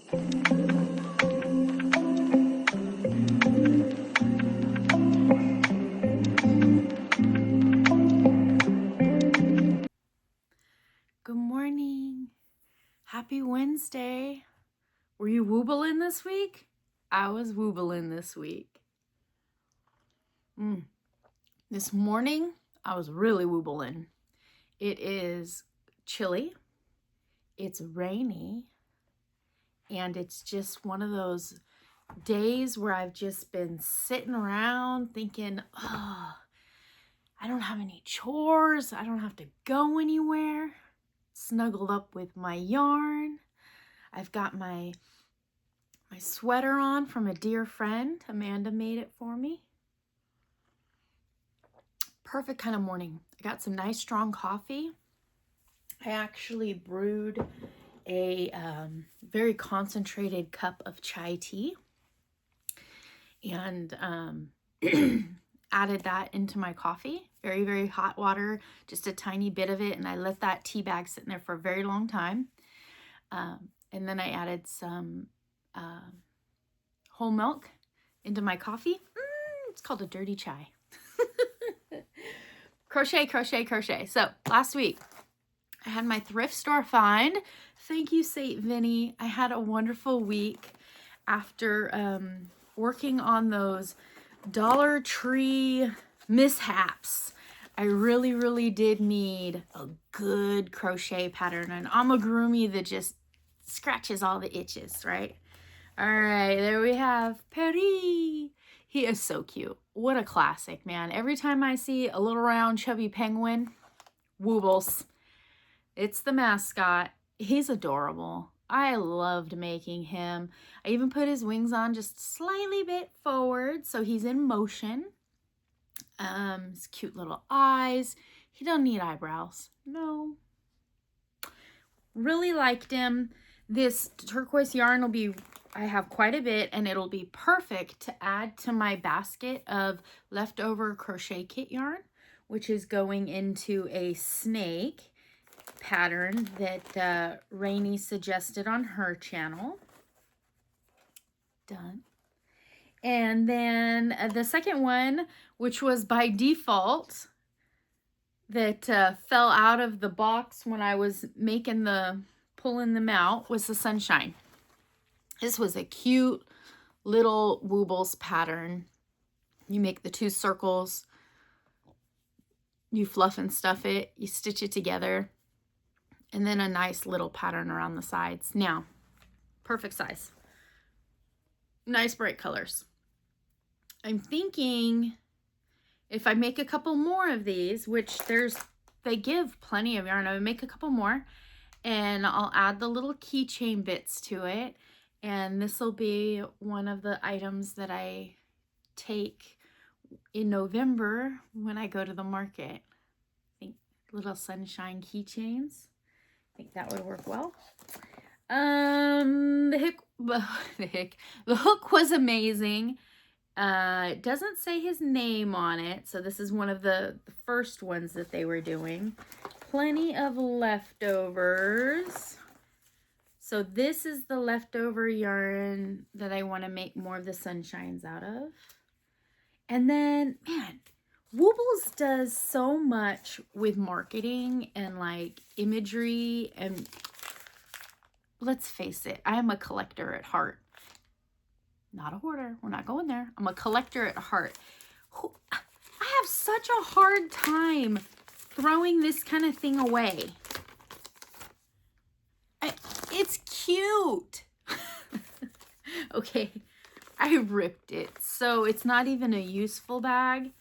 Good morning. Happy Wednesday. Were you woobling this week? I was woobling this week. This morning, I was really woobling. It is chilly, it's rainy, and it's just one of those days where I've just been sitting around thinking, oh, I don't have any chores. I don't have to go anywhere. Snuggled up with my yarn. I've got my sweater on from a dear friend. Amanda made it for me. Perfect kind of morning. I got some nice strong coffee. I actually brewed a very concentrated cup of chai tea and added that into my coffee. Very, very hot water, just a tiny bit of it, and I let that tea bag sit in there for a very long time. And then I added some whole milk into my coffee. It's called a dirty chai. Crochet, crochet, crochet. So last week, I had my thrift store find. Thank you, St. Vinny. I had a wonderful week after working on those Dollar Tree mishaps. I really, really did need a good crochet pattern, an amigurumi that just scratches all the itches, right? All right, there we have Pierre. He is so cute. What a classic, man. Every time I see a little round chubby penguin, Woooooobles, it's the mascot. He's adorable. I loved making him. I even put his wings on just slightly bit forward so he's in motion. His cute little eyes. He don't need eyebrows. No. Really liked him. This turquoise yarn will be, I have quite a bit, and it'll be perfect to add to my basket of leftover crochet kit yarn, which is going into a snake pattern that Raineee suggested on her channel. Done. And then the second one, which was by default, that fell out of the box when I was pulling them out, was the sunshine. This was a cute little Woooooobles pattern. You make the 2 circles, you fluff and stuff it, you stitch it together, and then a nice little pattern around the sides. Now, perfect size. Nice bright colors. I'm thinking if I make a couple more of these, which they give plenty of yarn, I would make a couple more, and I'll add the little keychain bits to it. And this will be one of the items that I take in November when I go to the market. I think little sunshine keychains. I think that would work well. The hook was amazing. It doesn't say his name on it, so this is one of the first ones that they were doing. Plenty of leftovers. So this is the leftover yarn that I want to make more of the sunshines out of. And then, man, Woooooobles does so much with marketing and like imagery, and let's face it, I am a collector at heart. Not a hoarder. We're not going there. I'm a collector at heart. I have such a hard time throwing this kind of thing away. It's cute. Okay, I ripped it. So it's not even a useful bag.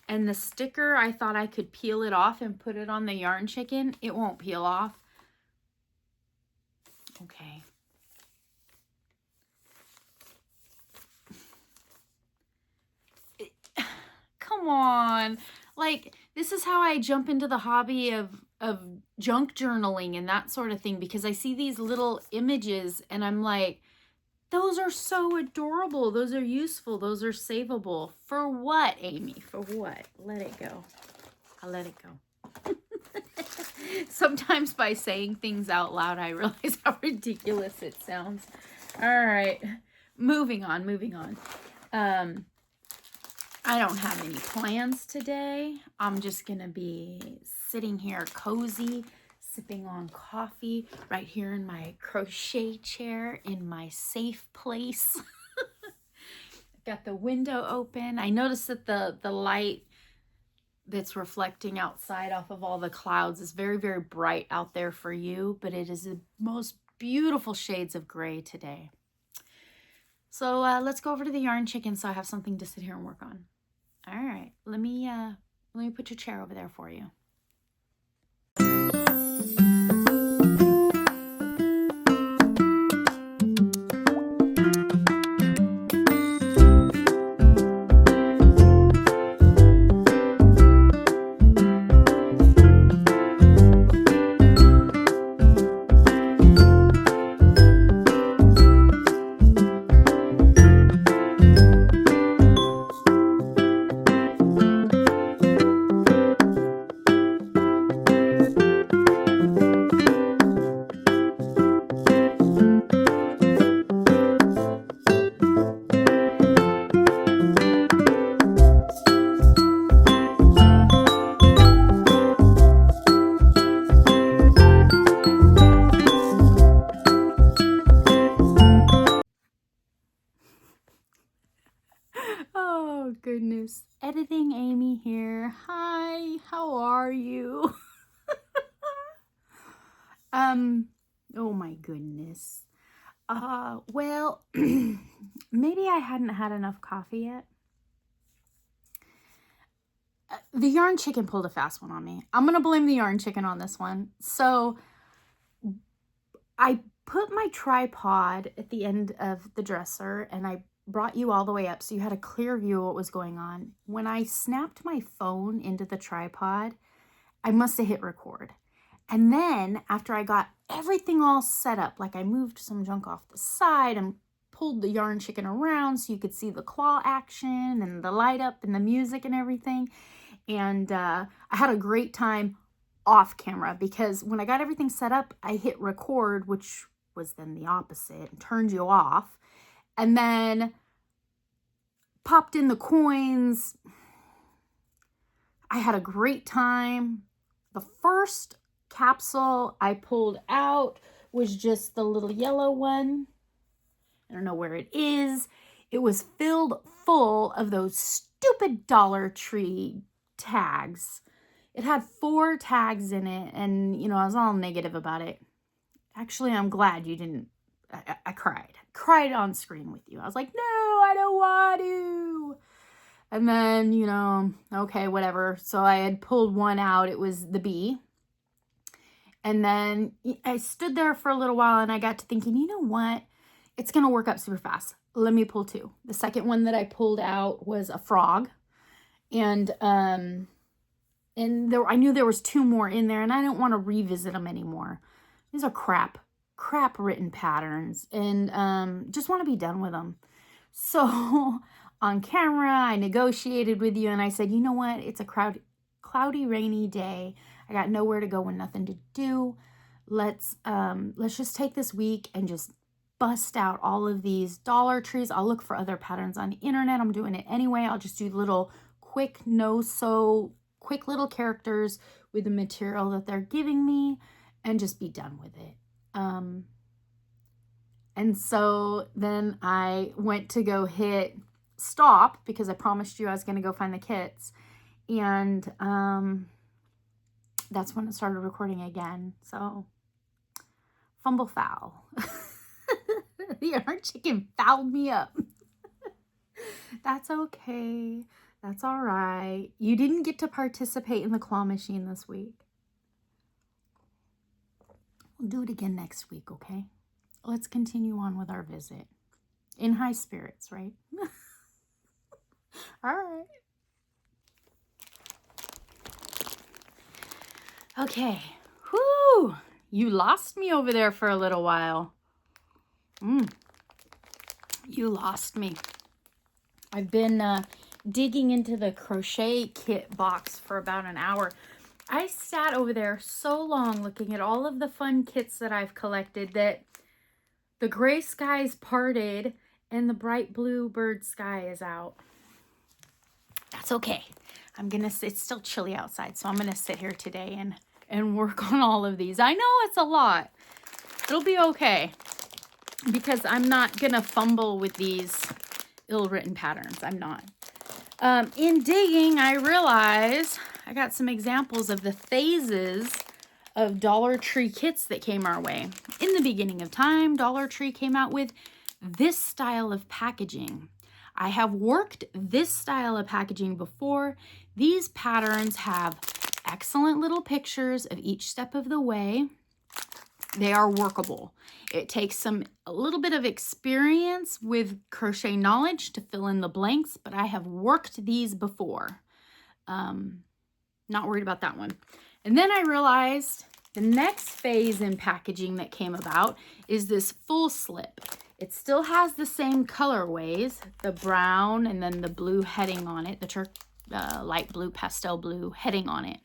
And the sticker, I thought I could peel it off and put it on the yarn chicken. It won't peel off. Okay. Come on. Like, this is how I jump into the hobby of junk journaling and that sort of thing, because I see these little images and I'm like, those are so adorable. Those are useful. Those are savable. For what, Amy? For what? Let it go. I'll let it go. Sometimes by saying things out loud, I realize how ridiculous it sounds. All right, moving on. I don't have any plans today. I'm just gonna be sitting here cozy, sipping on coffee right here in my crochet chair in my safe place. Got the window open. I noticed that the light that's reflecting outside off of all the clouds is very, very bright out there for you, but it is the most beautiful shades of gray today. So let's go over to the yarn chicken so I have something to sit here and work on. All right, let me put your chair over there for you. Oh, goodness. Editing Amy here. Hi, how are you? Oh my goodness. Well, maybe I hadn't had enough coffee yet. The yarn chicken pulled a fast one on me. I'm going to blame the yarn chicken on this one. So I put my tripod at the end of the dresser and I brought you all the way up so you had a clear view of what was going on. When I snapped my phone into the tripod, I must have hit record. And then after I got everything all set up, like I moved some junk off the side and pulled the yarn chicken around so you could see the claw action and the light up and the music and everything. And I had a great time off camera because when I got everything set up, I hit record, which was then the opposite, and turned you off. And then popped in the coins. I had a great time. The first capsule I pulled out was just the little yellow one. I don't know where it is. It was filled full of those stupid Dollar Tree tags. It had 4 tags in it, and you know, I was all negative about it. Actually, I'm glad you didn't. I cried on screen with you. I was like, no, I don't want to. And then, you know, okay, whatever. So I had pulled one out. It was the bee. And then I stood there for a little while and I got to thinking, you know what? It's going to work up super fast. Let me pull 2. The second one that I pulled out was a frog. And I knew there was 2 more in there and I didn't want to revisit them anymore. These are crap written patterns and just want to be done with them. So on camera, I negotiated with you and I said, you know what? It's a cloudy, rainy day. I got nowhere to go and nothing to do. Let's just take this week and just bust out all of these Dollar Trees. I'll look for other patterns on the internet. I'm doing it anyway. I'll just do little quick quick little characters with the material that they're giving me and just be done with it. And so then I went to go hit stop because I promised you I was going to go find the kits. And that's when it started recording again. So fumble foul. The yarn chicken fouled me up. That's okay. That's all right. You didn't get to participate in the claw machine this week. We'll do it again next week, okay? Let's continue on with our visit. In high spirits, right? All right. Okay. Whoo! You lost me over there for a little while. You lost me. I've been digging into the crochet kit box for about an hour. I sat over there so long looking at all of the fun kits that I've collected that The gray skies parted and the bright blue bird sky is out. That's okay. It's still chilly outside, so I'm gonna sit here today and work on all of these. I know it's a lot. It'll be okay because I'm not gonna fumble with these ill-written patterns. I'm not. In digging, I realized I got some examples of the phases of Dollar Tree kits that came our way. In the beginning of time, Dollar Tree came out with this style of packaging. I have worked this style of packaging before. These patterns have excellent little pictures of each step of the way. They are workable. It takes a little bit of experience with crochet knowledge to fill in the blanks, but I have worked these before. Not worried about that one. And then I realized the next phase in packaging that came about is this full slip. It still has the same colorways, the brown and then the blue heading on it, the light blue, pastel blue heading on it.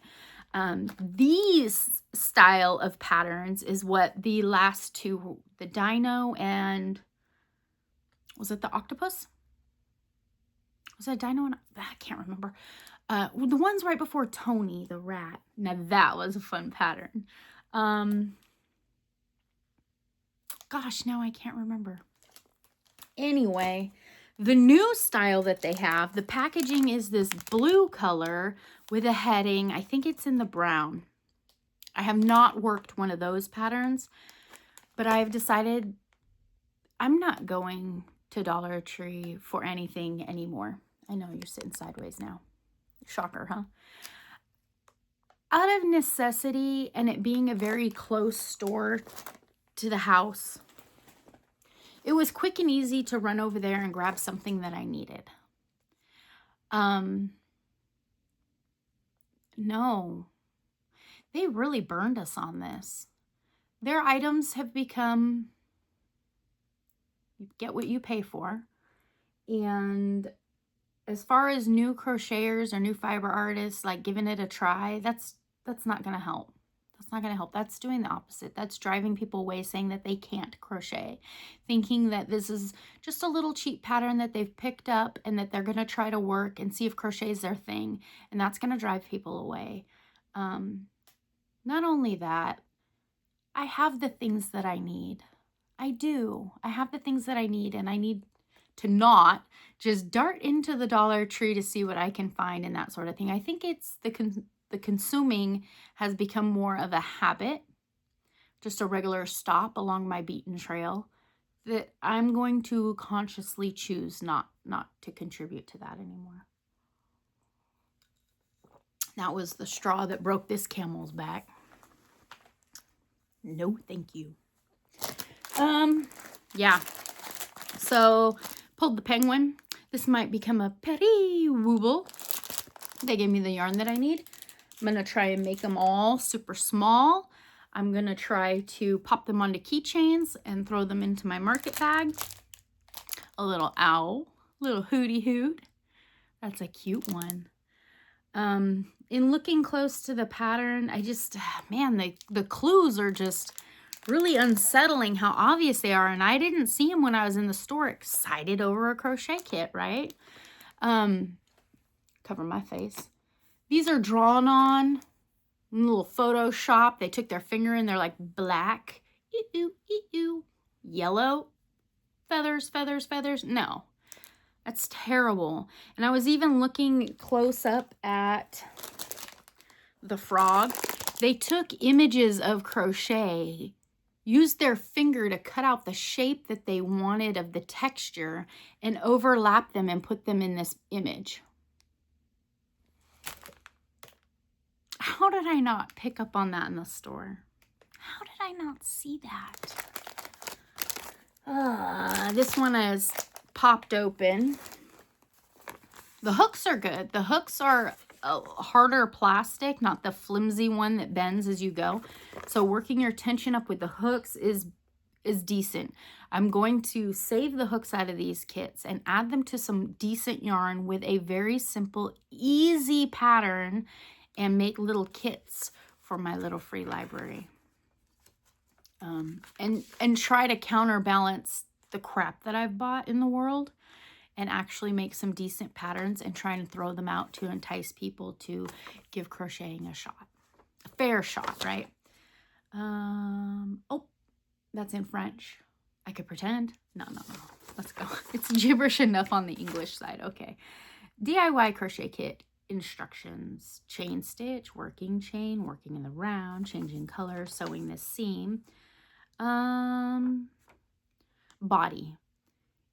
These style of patterns is what the last two, the dino and, was it the octopus? Was that dino and, I can't remember. The ones right before Tony, the rat. Now that was a fun pattern. Gosh, now I can't remember. Anyway, the new style that they have, the packaging is this blue color with a heading. I think it's in the brown. I have not worked one of those patterns, but I've decided I'm not going to Dollar Tree for anything anymore. I know you're sitting sideways now. Shocker, huh? Out of necessity and it being a very close store to the house, it was quick and easy to run over there and grab something that I needed. No, they really burned us on this. Their items have become, you get what you pay for. And as far as new crocheters or new fiber artists, like giving it a try, that's not going to help. That's not going to help. That's doing the opposite. That's driving people away, saying that they can't crochet, thinking that this is just a little cheap pattern that they've picked up and that they're going to try to work and see if crochet is their thing. And that's going to drive people away. Not only that, I have the things that I need. I do. I have the things that I need, and I need to not just dart into the Dollar Tree to see what I can find and that sort of thing. I think it's the consuming has become more of a habit, just a regular stop along my beaten trail, that I'm going to consciously choose not to contribute to that anymore. That was the straw that broke this camel's back. No, thank you. Yeah. So, pulled the penguin. This might become a Wooooooble. They gave me the yarn that I need. I'm going to try and make them all super small. I'm going to try to pop them onto keychains and throw them into my market bag. A little owl, little hooty hoot. That's a cute one. In looking close to the pattern, I just, man, the clues are just really unsettling how obvious they are. And I didn't see them when I was in the store excited over a crochet kit, right? Cover my face. These are drawn on, a little Photoshop. They took their finger in, they're like black, yellow, feathers, feathers, feathers. No, that's terrible. And I was even looking close up at the frog. They took images of crochet, used their finger to cut out the shape that they wanted of the texture and overlap them and put them in this image. How did I not pick up on that in the store? How did I not see that? This one is popped open. The hooks are good. The hooks are a harder plastic, not the flimsy one that bends as you go. So working your tension up with the hooks is decent. I'm going to save the hooks out of these kits and add them to some decent yarn with a very simple, easy pattern and make little kits for my little free library. and try to counterbalance the crap that I've bought in the world and actually make some decent patterns and try and throw them out to entice people to give crocheting a shot. A fair shot, right? Oh, that's in French. I could pretend. No. Let's go. It's gibberish enough on the English side. Okay. DIY crochet kit instructions. Chain stitch, working chain, working in the round, changing color, sewing this seam. Body.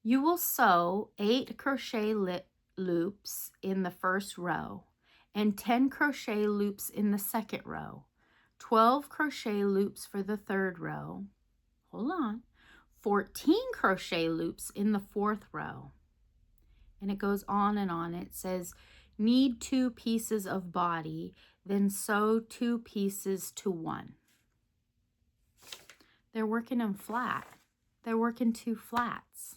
You will sew 8 crochet loops in the first row and 10 crochet loops in the second row, 12 crochet loops for the third row, hold on, 14 crochet loops in the fourth row. And it goes on and on. It says, need 2 pieces of body, then sew 2 pieces to 1. They're working them flat. They're working 2 flats.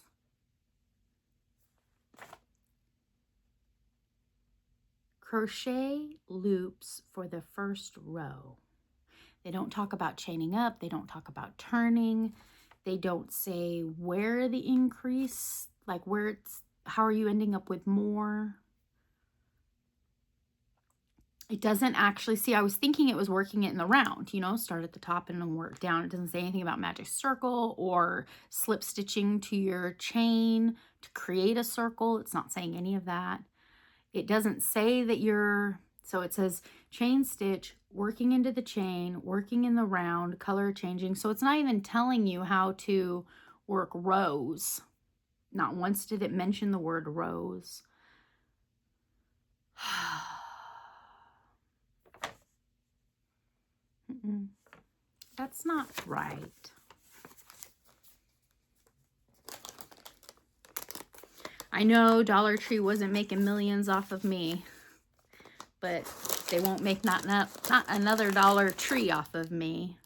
Crochet loops for the first row. They don't talk about chaining up. They don't talk about turning. They don't say where the increase, like where it's, how are you ending up with more? It doesn't actually, see, I was thinking it was working it in the round, you know, start at the top and then work down. It doesn't say anything about magic circle or slip stitching to your chain to create a circle. It's not saying any of that. It doesn't say that you're, so it says chain stitch, working into the chain, working in the round, color changing. So it's not even telling you how to work rows. Not once did it mention the word rows. That's not right. I know Dollar Tree wasn't making millions off of me, but they won't make not another Dollar Tree off of me.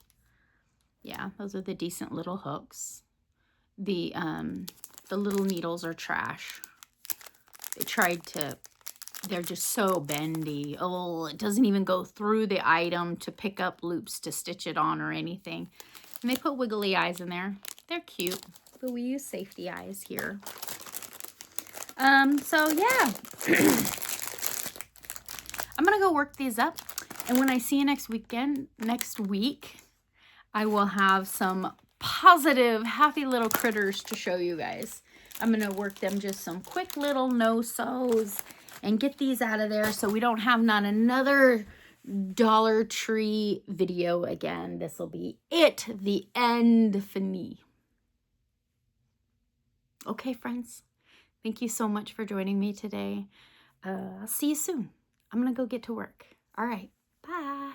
Yeah, those are the decent little hooks. The little needles are trash. They tried to, they're just so bendy. Oh, it doesn't even go through the item to pick up loops to stitch it on or anything. And they put wiggly eyes in there. They're cute, but we use safety eyes here. So yeah, I'm gonna go work these up, and when I see you next week, I will have some positive, happy little critters to show you guys. I'm gonna work them just some quick little no-sews and get these out of there so we don't have not another Dollar Tree video again. This will be it, the end fini. Okay, friends. Thank you so much for joining me today. I'll see you soon. I'm going to go get to work. All right. Bye.